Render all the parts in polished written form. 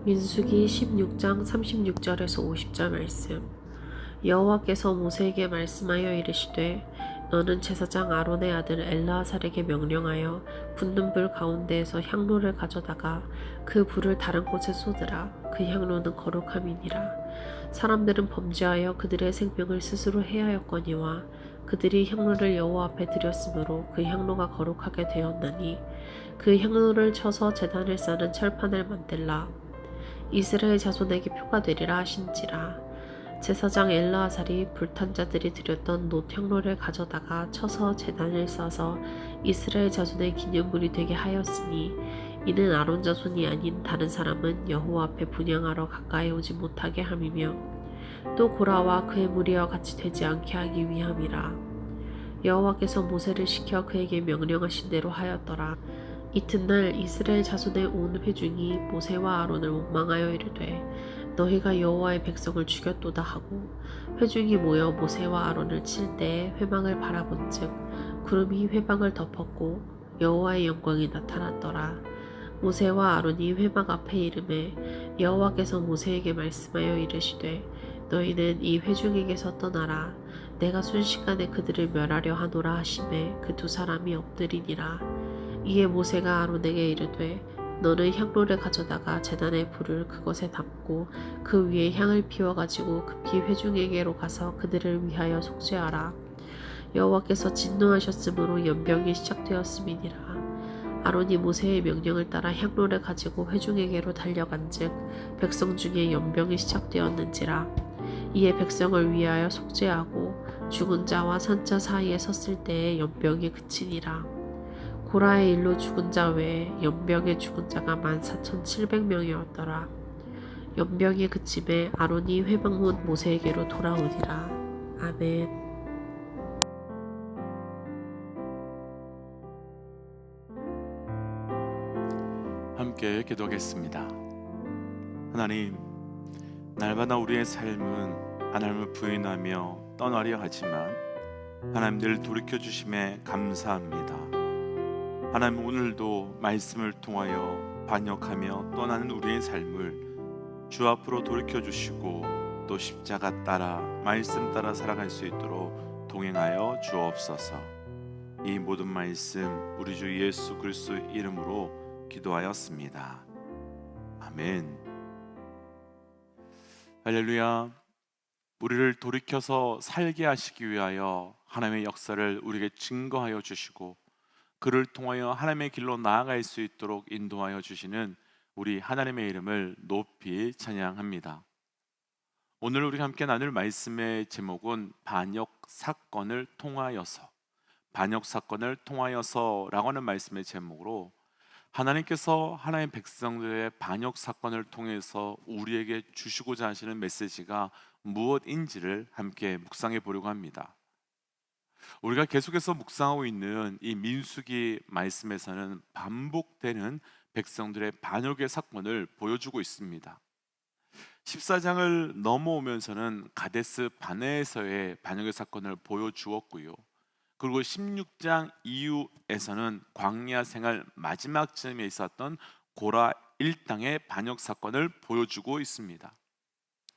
민수기 16장 36절에서 50절 말씀. 여호와께서 모세에게 말씀하여 이르시되 너는 제사장 아론의 아들 엘르아살에게 명령하여 붙는 불 가운데에서 향로를 가져다가 그 불을 다른 곳에 쏟으라. 그 향로는 거룩함이니라. 사람들은 범죄하여 그들의 생명을 스스로 해하였거니와 그들이 향로를 여호와 앞에 드렸으므로 그 향로가 거룩하게 되었나니 그 향로를 쳐서 제단을 쌓는 철판을 만들라. 이스라엘 자손에게 표가 되리라 하신지라. 제사장 엘르아살이 불탄 자들이 드렸던 놋 향로를 가져다가 쳐서 제단을 쌓아서 이스라엘 자손의 기념물이 되게 하였으니 이는 아론 자손이 아닌 다른 사람은 여호와 앞에 분향하러 가까이 오지 못하게 함이며 또 고라와 그의 무리와 같이 되지 않게 하기 위함이라. 여호와께서 모세를 시켜 그에게 명령하신 대로 하였더라. 이튿날 이스라엘 자손의 온 회중이 모세와 아론을 원망하여 이르되 너희가 여호와의 백성을 죽였도다 하고 회중이 모여 모세와 아론을 칠 때에 회망을 바라본즉 구름이 회망을 덮었고 여호와의 영광이 나타났더라. 모세와 아론이 회막 앞에 이르매 여호와께서 모세에게 말씀하여 이르시되 너희는 이 회중에게서 떠나라. 내가 순식간에 그들을 멸하려 하노라 하시매 그 두 사람이 엎드리니라. 이에 모세가 아론에게 이르되 너는 향로를 가져다가 제단의 불을 그것에 담고 그 위에 향을 피워 가지고 급히 회중에게로 가서 그들을 위하여 속죄하라. 여호와께서 진노하셨으므로 연병이 시작되었음이니라. 아론이 모세의 명령을 따라 향로를 가지고 회중에게로 달려간즉 백성 중에 연병이 시작되었는지라. 이에 백성을 위하여 속죄하고 죽은 자와 산 자 사이에 섰을 때에 연병이 그치니라. 고라의 일로 죽은 자 외에 연병에 죽은 자가 14,700명이었더라. 연병이 그침에 아론이 회막문 모세에게로 돌아오니라. 아멘. 함께 기도하겠습니다. 하나님, 날마다 우리의 삶은 하나님을 부인하며 떠나려 하지만 하나님 늘 돌이켜주심에 감사합니다. 하나님, 오늘도 말씀을 통하여 반역하며 떠나는 우리의 삶을 주 앞으로 돌이켜주시고 또 십자가 따라 말씀 따라 살아갈 수 있도록 동행하여 주옵소서. 이 모든 말씀 우리 주 예수 그리스도의 이름으로 기도하였습니다. 아멘. 할렐루야. 우리를 돌이켜서 살게 하시기 위하여 하나님의 역사를 우리에게 증거하여 주시고 그를 통하여 하나님의 길로 나아갈 수 있도록 인도하여 주시는 우리 하나님의 이름을 높이 찬양합니다. 오늘 우리가 함께 나눌 말씀의 제목은 반역 사건을 통하여서, 반역 사건을 통하여서라고 하는 말씀의 제목으로 하나님께서 하나님의 백성들의 반역 사건을 통해서 우리에게 주시고자 하시는 메시지가 무엇인지를 함께 묵상해 보려고 합니다. 우리가 계속해서 묵상하고 있는 이 민수기 말씀에서는 반복되는 백성들의 반역의 사건을 보여주고 있습니다. 14장을 넘어오면서는 가데스 바네에서의 반역의 사건을 보여주었고요. 그리고 16장 이후에서는 광야 생활 마지막 쯤에 있었던 고라 일당의 반역 사건을 보여주고 있습니다.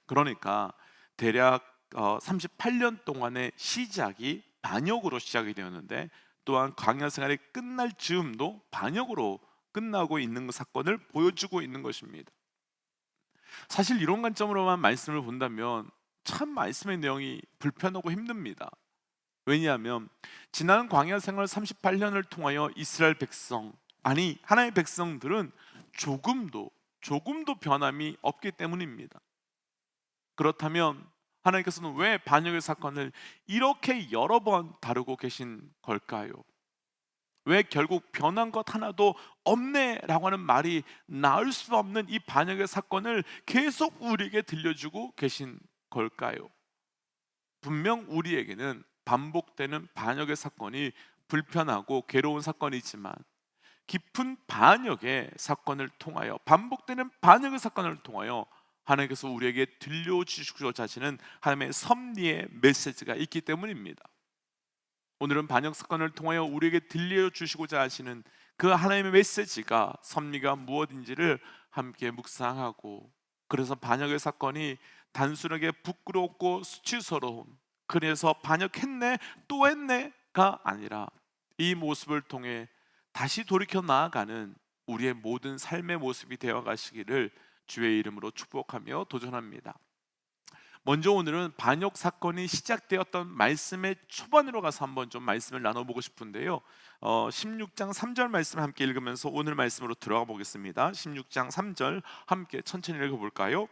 그러니까 대략 38년 동안의 시작이 반역으로 시작이 되었는데 또한 광야 생활이 끝날 즈음도 반역으로 끝나고 있는 사건을 보여주고 있는 것입니다. 사실 이런 관점으로만 말씀을 본다면 참 말씀의 내용이 불편하고 힘듭니다. 왜냐하면 지난 광야 생활 38년을 통하여 이스라엘 백성, 아니 하나님의 백성들은 조금도 변함이 없기 때문입니다. 그렇다면 하나님께서는 왜 반역의 사건을 이렇게 여러 번 다루고 계신 걸까요? 왜 결국 변한 것 하나도 없네라고 하는 말이 나올 수 없는 이 반역의 사건을 계속 우리에게 들려주고 계신 걸까요? 분명 우리에게는 반복되는 반역의 사건이 불편하고 괴로운 사건이지만 깊은 반역의 사건을 통하여, 반복되는 반역의 사건을 통하여 하나님께서 우리에게 들려주시고자 하시는 하나님의 섭리의 메시지가 있기 때문입니다. 오늘은 반역 사건을 통하여 우리에게 들려주시고자 하시는 그 하나님의 메시지가, 섭리가 무엇인지를 함께 묵상하고, 그래서 반역의 사건이 단순하게 부끄럽고 수치스러운, 그래서 반역했네 또 했네가 아니라 이 모습을 통해 다시 돌이켜 나아가는 우리의 모든 삶의 모습이 되어 가시기를 주의 이름으로 축복하며 도전합니다. 먼저 오늘은 반역 사건이 시작되었던 말씀의 초반으로 가서 한번 좀 말씀을 나눠보고 싶은데요. 16장 3절 말씀 함께 읽으면서 오늘 말씀으로 들어가 보겠습니다. 16장 3절 함께 천천히 읽어볼까요?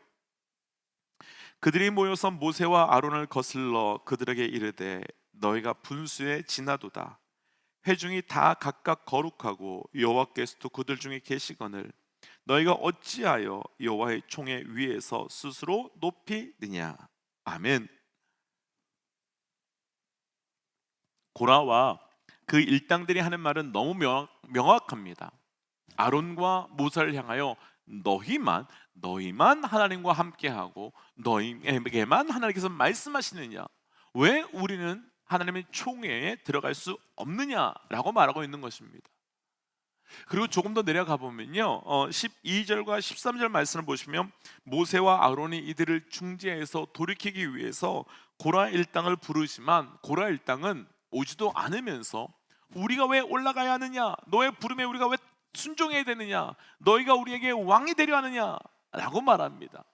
그들이 모여서 모세와 아론을 거슬러 그들에게 이르되 너희가 분수에 지나도다. 회중이 다 각각 거룩하고 여호와께서도 그들 중에 계시거늘 너희가 어찌하여 여호와의 총회 위에서 스스로 높이느냐. 아멘. 고라와 그 일당들이 하는 말은 너무 명확합니다. 아론과 모세를 향하여 너희만 하나님과 함께하고 너희에게만 하나님께서 말씀하시느냐, 왜 우리는 하나님의 총회에 들어갈 수 없느냐라고 말하고 있는 것입니다. 그리고 조금 더 내려가 보면요, 12절과 13절 말씀을 보시면 모세와 아론이 이들을 중재해서 돌이키기 위해서 고라 일당을 부르지만 고라 일당은 오지도 않으면서 우리가 왜 올라가야 하느냐, 너의 부름에 우리가 왜 순종해야 되느냐, 너희가 우리에게 왕이 되려 하느냐 라고 말합니다.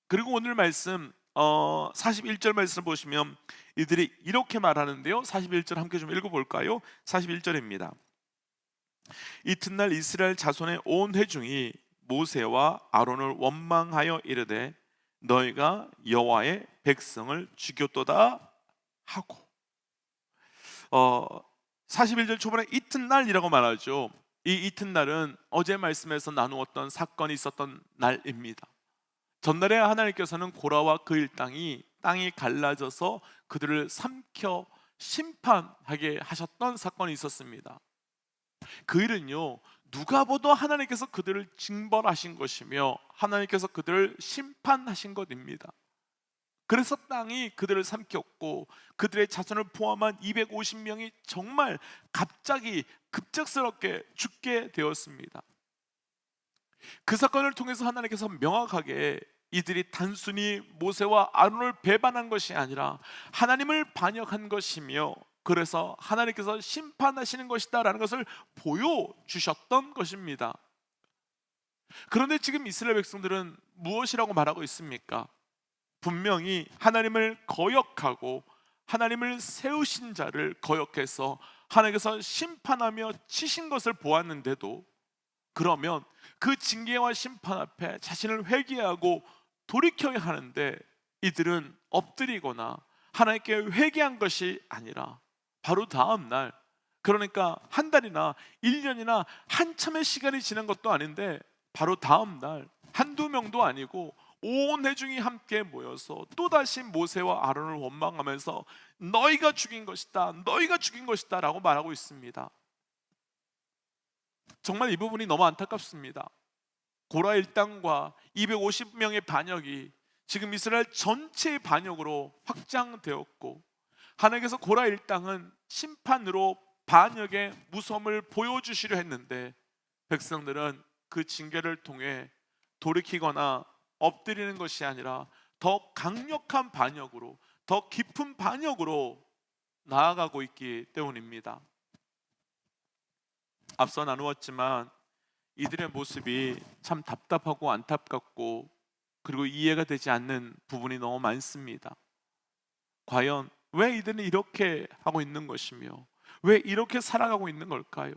그리고 오늘 말씀 41절 말씀을 보시면 이들이 이렇게 말하는데요, 41절 함께 좀 읽어볼까요? 41절입니다. 이튿날 이스라엘 자손의 온 회중이 모세와 아론을 원망하여 이르되 너희가 여호와의 백성을 죽였도다 하고, 41절 초반에 이튿날이라고 말하죠. 이 이튿날은 어제 말씀에서 나누었던 사건이 있었던 날입니다. 전날에 하나님께서는 고라와 그 일당이 땅이 갈라져서 그들을 삼켜 심판하게 하셨던 사건이 있었습니다. 그 일은요, 누가 보도 하나님께서 그들을 징벌하신 것이며 하나님께서 그들을 심판하신 것입니다. 그래서 땅이 그들을 삼켰고 그들의 자손을 포함한 250명이 정말 갑자기 급작스럽게 죽게 되었습니다. 그 사건을 통해서 하나님께서 명확하게 이들이 단순히 모세와 아론을 배반한 것이 아니라 하나님을 반역한 것이며 그래서 하나님께서 심판하시는 것이다 라는 것을 보여주셨던 것입니다. 그런데 지금 이스라엘 백성들은 무엇이라고 말하고 있습니까? 분명히 하나님을 거역하고 하나님을 세우신 자를 거역해서 하나님께서 심판하며 치신 것을 보았는데도, 그러면 그 징계와 심판 앞에 자신을 회개하고 돌이켜야 하는데 이들은 엎드리거나 하나님께 회개한 것이 아니라 바로 다음 날, 그러니까 한 달이나 1년이나 한참의 시간이 지난 것도 아닌데 바로 다음 날 한두 명도 아니고 온 회중이 함께 모여서 또다시 모세와 아론을 원망하면서 너희가 죽인 것이다, 너희가 죽인 것이다 라고 말하고 있습니다. 정말 이 부분이 너무 안타깝습니다. 고라 일당과 250명의 반역이 지금 이스라엘 전체의 반역으로 확장되었고, 하나님께서 고라 일당은 심판으로 반역의 무서움을 보여주시려 했는데 백성들은 그 징계를 통해 돌이키거나 엎드리는 것이 아니라 더 강력한 반역으로, 더 깊은 반역으로 나아가고 있기 때문입니다. 앞서 나누었지만 이들의 모습이 참 답답하고 안타깝고 그리고 이해가 되지 않는 부분이 너무 많습니다. 과연 왜 이들은 이렇게 하고 있는 것이며 왜 이렇게 살아가고 있는 걸까요?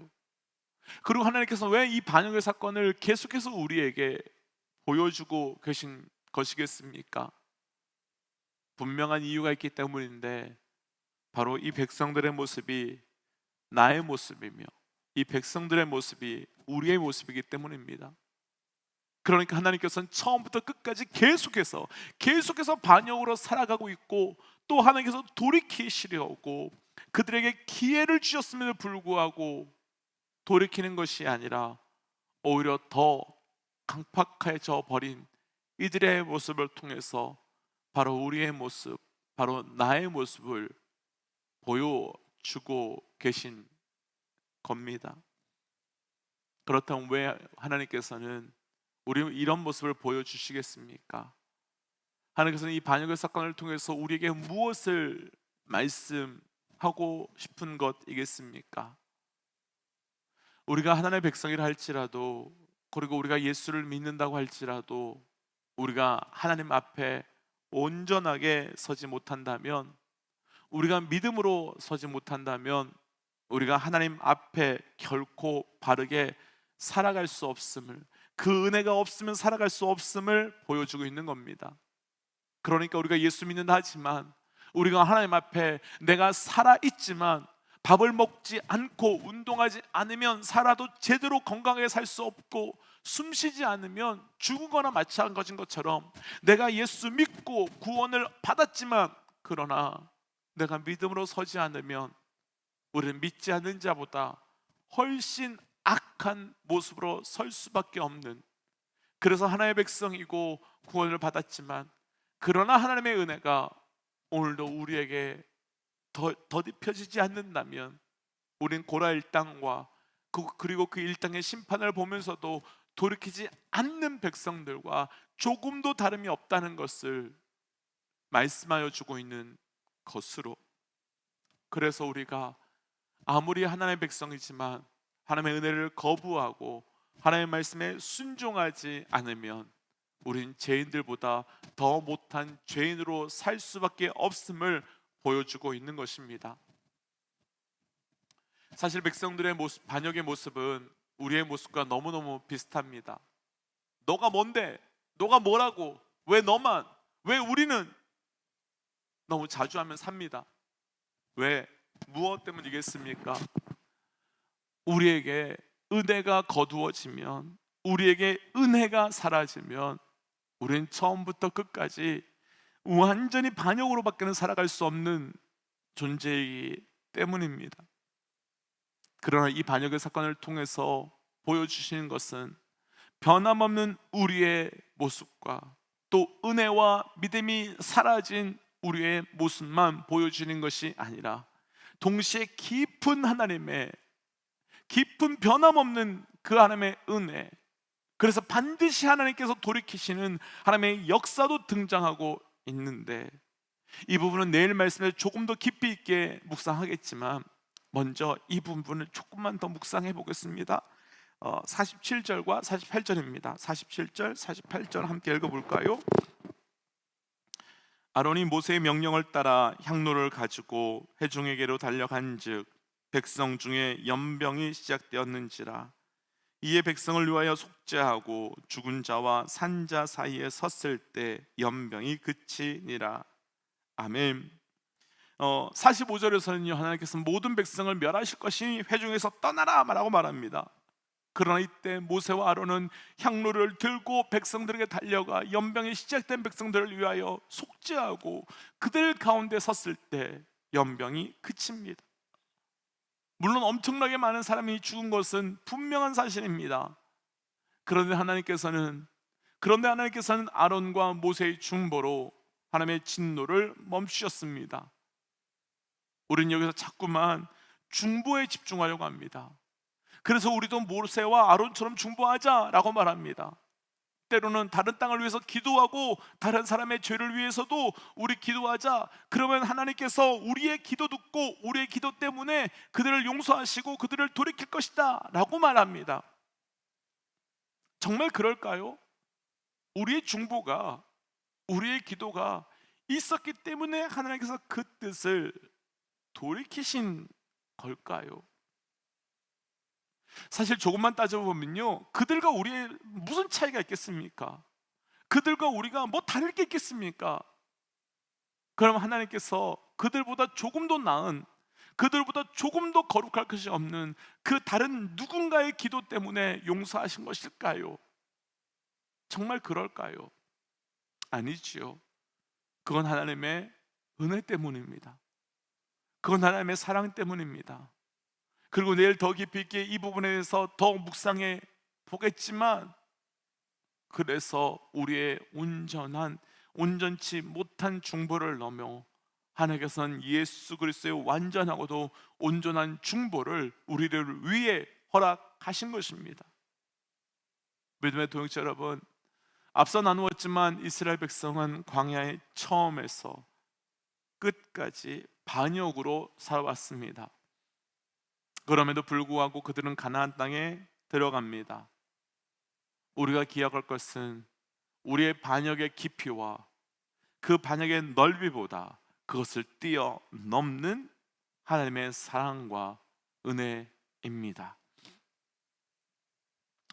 그리고 하나님께서 왜 이 반역의 사건을 계속해서 우리에게 보여주고 계신 것이겠습니까? 분명한 이유가 있기 때문인데 바로 이 백성들의 모습이 나의 모습이며 이 백성들의 모습이 우리의 모습이기 때문입니다. 그러니까 하나님께서는 처음부터 끝까지 계속해서 반역으로 살아가고 있고 또 하나님께서 돌이키시려고 그들에게 기회를 주셨음에도 불구하고 돌이키는 것이 아니라 오히려 더 강팍해져 버린 이들의 모습을 통해서 바로 우리의 모습, 바로 나의 모습을 보여주고 계신 겁니다. 그렇다면 왜 하나님께서는 우리 이런 모습을 보여주시겠습니까? 하나님께서는 이 반역의 사건을 통해서 우리에게 무엇을 말씀하고 싶은 것이겠습니까? 우리가 하나님의 백성이라 할지라도, 그리고 우리가 예수를 믿는다고 할지라도, 우리가 하나님 앞에 온전하게 서지 못한다면, 우리가 믿음으로 서지 못한다면, 우리가 하나님 앞에 결코 바르게 살아갈 수 없음을, 그 은혜가 없으면 살아갈 수 없음을 보여주고 있는 겁니다. 그러니까 우리가 예수 믿는다 하지만, 우리가 하나님 앞에 내가 살아있지만 밥을 먹지 않고 운동하지 않으면 살아도 제대로 건강하게 살 수 없고, 숨쉬지 않으면 죽은 거나 마찬가지인 것처럼, 내가 예수 믿고 구원을 받았지만 그러나 내가 믿음으로 서지 않으면 우리는 믿지 않는 자보다 훨씬 악한 모습으로 설 수밖에 없는, 그래서 하나님의 백성이고 구원을 받았지만, 그러나 하나님의 은혜가 오늘도 우리에게 더딥혀지지 않는다면, 우린 고라 일당과 그리고 그 일당의 심판을 보면서도 돌이키지 않는 백성들과 조금도 다름이 없다는 것을 말씀하여 주고 있는 것으로, 그래서 우리가 아무리 하나님의 백성이지만 하나님의 은혜를 거부하고 하나님의 말씀에 순종하지 않으면 우린 죄인들보다 더 못한 죄인으로 살 수밖에 없음을 보여주고 있는 것입니다. 사실 백성들의 모습, 반역의 모습은 우리의 모습과 너무너무 비슷합니다. 너가 뭔데? 너가 뭐라고? 왜 너만? 왜 우리는? 너무 자주 하면 삽니다. 왜? 무엇 때문이겠습니까? 우리에게 은혜가 거두어지면, 우리에게 은혜가 사라지면 우리는 처음부터 끝까지 완전히 반역으로밖에는 살아갈 수 없는 존재이기 때문입니다. 그러나 이 반역의 사건을 통해서 보여주시는 것은 변함없는 우리의 모습과 또 은혜와 믿음이 사라진 우리의 모습만 보여주는 것이 아니라, 동시에 깊은 하나님의, 깊은 변함없는 그 하나님의 은혜, 그래서 반드시 하나님께서 돌이키시는 하나님의 역사도 등장하고 있는데, 이 부분은 내일 말씀에 조금 더 깊이 있게 묵상하겠지만, 먼저 이 부분을 조금만 더 묵상해 보겠습니다. 47절과 48절입니다. 47절, 48절 함께 읽어볼까요? 아론이 모세의 명령을 따라 향로를 가지고 회중에게로 달려간즉 백성 중에 연병이 시작되었는지라. 이에 백성을 위하여 속죄하고 죽은 자와 산 자 사이에 섰을 때 연병이 그치니라. 아멘. 45절에서는요, 하나님께서 모든 백성을 멸하실 것이니 회중에서 떠나라 라고 말합니다. 그러나 이때 모세와 아론은 향로를 들고 백성들에게 달려가 연병이 시작된 백성들을 위하여 속죄하고 그들 가운데 섰을 때 연병이 그칩니다. 물론 엄청나게 많은 사람이 죽은 것은 분명한 사실입니다. 그런데 하나님께서는 아론과 모세의 중보로 하나님의 진노를 멈추셨습니다. 우리는 여기서 자꾸만 중보에 집중하려고 합니다. 그래서 우리도 모세와 아론처럼 중보하자라고 말합니다. 때로는 다른 땅을 위해서 기도하고 다른 사람의 죄를 위해서도 우리 기도하자. 그러면 하나님께서 우리의 기도 듣고 우리의 기도 때문에 그들을 용서하시고 그들을 돌이킬 것이다 라고 말합니다. 정말 그럴까요? 우리의 중보가, 우리의 기도가 있었기 때문에 하나님께서 그 뜻을 돌이키신 걸까요? 사실 조금만 따져보면요, 그들과 우리의 무슨 차이가 있겠습니까? 그들과 우리가 뭐 다를 게 있겠습니까? 그럼 하나님께서 그들보다 조금 더 나은, 그들보다 조금 더 거룩할 것이 없는 그 다른 누군가의 기도 때문에 용서하신 것일까요? 정말 그럴까요? 아니지요. 그건 하나님의 은혜 때문입니다. 그건 하나님의 사랑 때문입니다. 그리고 내일 더 깊이 있게 이 부분에 대해서 더 묵상해 보겠지만, 그래서 우리의 온전치 못한 중보를 넘어 하나님께서는 예수 그리스도의 완전하고도 온전한 중보를 우리를 위해 허락하신 것입니다. 믿음의 동역자 여러분, 앞서 나누었지만 이스라엘 백성은 광야의 처음에서 끝까지 반역으로 살아왔습니다. 그럼에도 불구하고 그들은 가나안 땅에 들어갑니다. 우리가 기억할 것은 우리의 반역의 깊이와 그 반역의 넓이보다 그것을 뛰어넘는 하나님의 사랑과 은혜입니다.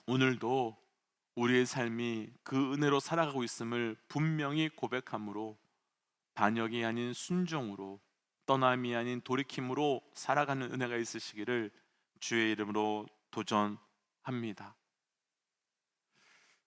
오늘도 우리의 삶이 그 은혜로 살아가고 있음을 분명히 고백함으로 반역이 아닌 순종으로, 떠남이 아닌 돌이킴으로 살아가는 은혜가 있으시기를 주의 이름으로 도전합니다.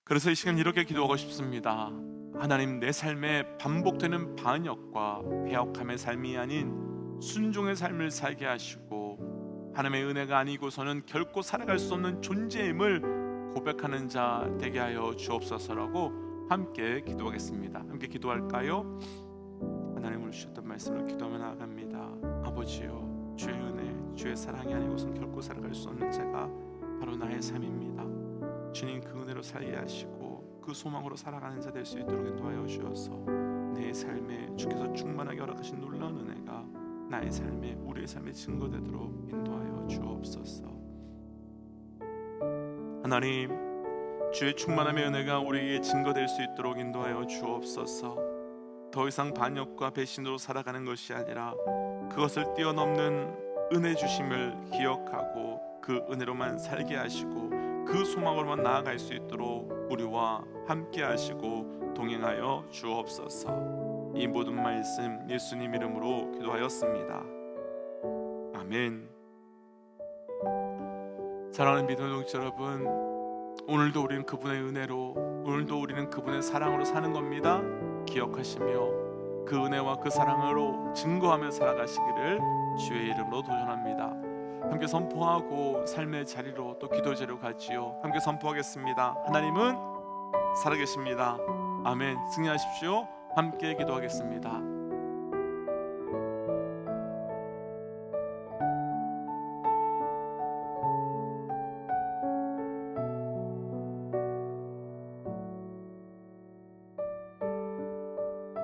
그래서 이 시간 이렇게 기도하고 싶습니다. 하나님, 내 삶에 반복되는 반역과 배역함의 삶이 아닌 순종의 삶을 살게 하시고, 하나님의 은혜가 아니고서는 결코 살아갈 수 없는 존재임을 고백하는 자 되게 하여 주옵소서라고 함께 기도하겠습니다. 함께 기도할까요? 하나님, 오늘 주셨던 말씀을 기도하며 나아갑니다. 아버지요, 주의 은혜, 주의 사랑이 아니고서는 결코 살아갈 수 없는 자가 바로 나의 삶입니다. 주님, 그 은혜로 살게 하시고 그 소망으로 살아가는 자 될 수 있도록 인도하여 주셔서 내 삶에 주께서 충만하게 허락하신 놀라운 은혜가 나의 삶에, 우리의 삶에 증거되도록 인도하여 주옵소서. 하나님, 주의 충만함의 은혜가 우리에게 증거될 수 있도록 인도하여 주옵소서. 더 이상 반역과 배신으로 살아가는 것이 아니라 그것을 뛰어넘는 은혜 주심을 기억하고 그 은혜로만 살게 하시고 그 소망으로만 나아갈 수 있도록 우리와 함께 하시고 동행하여 주옵소서. 이 모든 말씀 예수님 이름으로 기도하였습니다. 아멘. 사랑하는 믿음의 동역자 여러분, 오늘도 우리는 그분의 은혜로, 오늘도 우리는 그분의 사랑으로 사는 겁니다. 기억하시며 그 은혜와 그 사랑으로 증거하며 살아가시기를 주의 이름으로 도전합니다. 함께 선포하고 삶의 자리로 또 기도의 자리로 가지요. 함께 선포하겠습니다. 하나님은 살아계십니다. 아멘. 승리하십시오. 함께 기도하겠습니다.